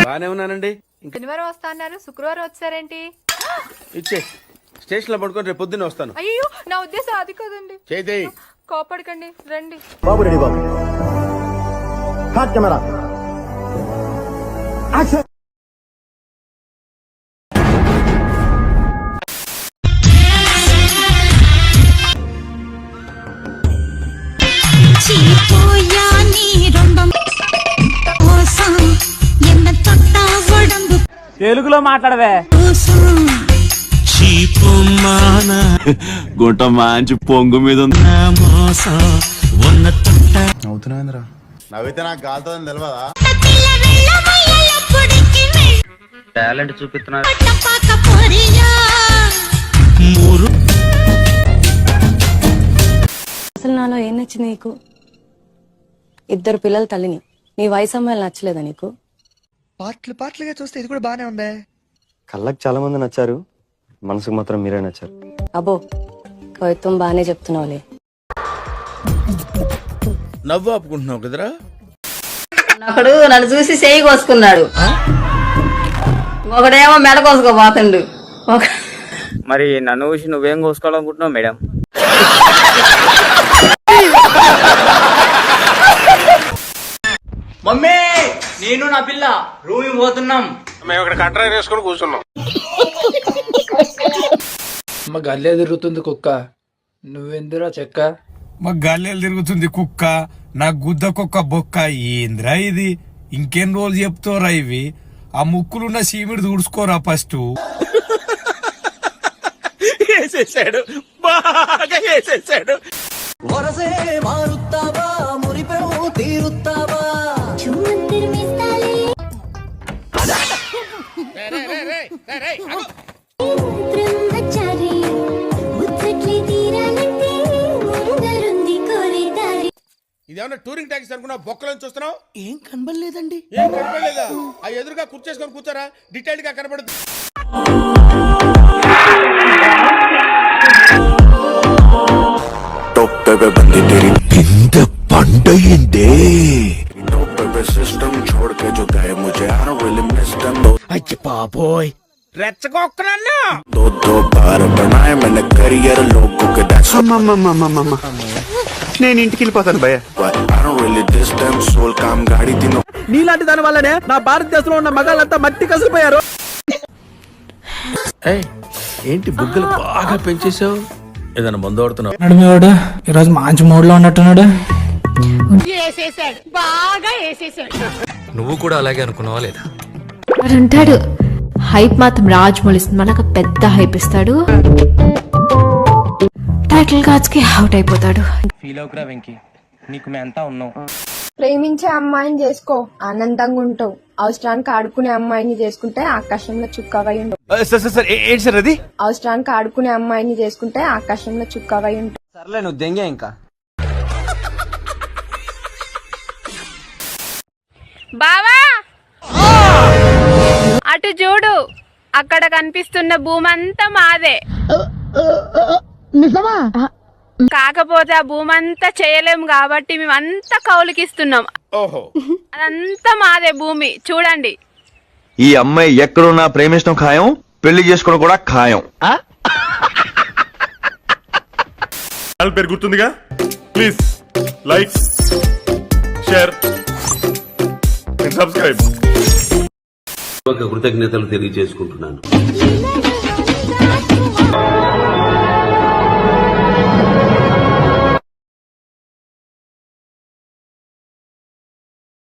బానే ఉన్నానండి. శనివారం వస్తా అన్నారు, శుక్రవారం వచ్చారేంటి? ఇచ్చే స్టేషన్ లో పడుకొని రేపు పొద్దున్నే వస్తాను. అయ్యో నా ఉద్దేశం అది కాదండి. చేతి కోపడకండి, రండి. బాబు రెడీ బాబు. Hot camera action. తెలుగులో మాట్లాడవే. గుంట మంచి పొంగు మీద అవుతున్నాయింద్రా. నవ్వితే నాకు కాలుతుందని తెలియదా? టాలెంట్ చూపిస్తున్నారు. అసలు నాలో ఏం నచ్చింది నీకు? 2 పిల్లల తల్లిని. నీ వయసు అమ్మాయిలు నచ్చలేదా నీకు? పాటలుగా చూస్తే ఇది కూడా బానే ఉందే. కళ్ళకి చాలా మంది నచ్చారు, మనసుకు మాత్రం మీరే నచ్చారు. అబ్బో, కవిత్వం బానే చెప్తున్నావులే. నవ్వు ఆపుకుంటున్నావు కదరా. ఒకడు నన్ను చూసి చేయి కోసుకున్నాడు, ఒకడేమో మెడ కోసుకోబోతుండు. మరి నన్ను చూసి నువ్వేం కోసుకోవాలనుకుంటున్నావు మేడం? మమ్మీ, నేను నా పిల్ల రూమి పోతున్నాం. మేము ఇక్కడ కట్రా వేసుకొని కూర్చున్నాం. మా గల్లే తిరుగుతుంది కుక్క, నువ్వెందురా చెక్క? మా గల్లెలు తిరుగుతుంది కుక్క, నా గుద్ద కుక్క బొక్క. ఏంద్రా ఇది? ఇంకెన్ని రోజులు చెప్తారా ఇవి? ఆ ముక్కులున్న సీమిడి తుడుచుకోరా ఫస్ట్. వేసేసాడు, బాగా వేసేసాడు. ఇదేమన్నా టూరింగ్ ట్యాక్సీ అనుకున్నా? బొక్కలను చూస్తున్నావు, ఏం కనబడలేదండి. ఏం కనపడలేదా? ఆ ఎదురుగా కుర్చేసుకొని కూర్చోరా, డీటెయిల్డ్ గా కనపడుతుంది. కింద పండయిందే. అయ్య బాబోయ్, రెచ్చగొక్కనన్నా. నేను ఇంటికి వెళ్ళిపోతాను భయ్య. నీలాంటి దాని వల్లనే నా భారతదేశంలో ఉన్న మగాళ్ళంతా మట్టి కసిపోయారు. ఏంటి బుగ్గలు బాగా పెంచేసావు? ఏదైనా మందు వాడుతున్నావు? నడిమేవాడు ఈరోజు మంచి మూడ్ లో ఉన్నట్టున్నాడు. నువ్వు కూడా అలాగే అనుకున్నావా లేదా? ఉంటాడు హైప్ మాత్రం రాజమౌళిస్తుంది. మనకు పెద్ద హైప్ ఇస్తాడు, టైటిల్ కార్డ్స్ కి అవుట్ అయిపోతాడు. ఫీల్ అవుకురా వెంకీ, నీకు మేము అంతా ఉన్నాం. ప్రేమించే అమ్మాయిని చేసుకో, ఆనందంగా ఉంటావు. అవసరానికి ఆడుకునే అమ్మాయిని చేసుకుంటే ఆకాశంలో చుక్కవై ఉండవు. ఏంటి సార్ అది? అవసరానికి ఆడుకునే అమ్మాయిని చేసుకుంటే ఆకాశంలో చుక్కవై ఉంటావు. సర్లే, నువ్వు దెంగే ఇంకా. బావా అటు చూడు, అక్కడ కనిపిస్తున్న భూమి అంతా మాదే. కాకపోతే ఆ భూమి అంతా చేయలేము కాబట్టి మేమంతా కౌలుకిస్తున్నాం. ఓహో, అదంతా మాదే భూమి. చూడండి, ఈ అమ్మాయి ఎక్కడున్నా ప్రేమించడం ఖాయం, పెళ్లి చేసుకోవడం కూడా ఖాయం. పేరు గుర్తుందిగా? Please like, share, subscribe. కృతజ్ఞతలు తెలియజేసుకుంటున్నాను.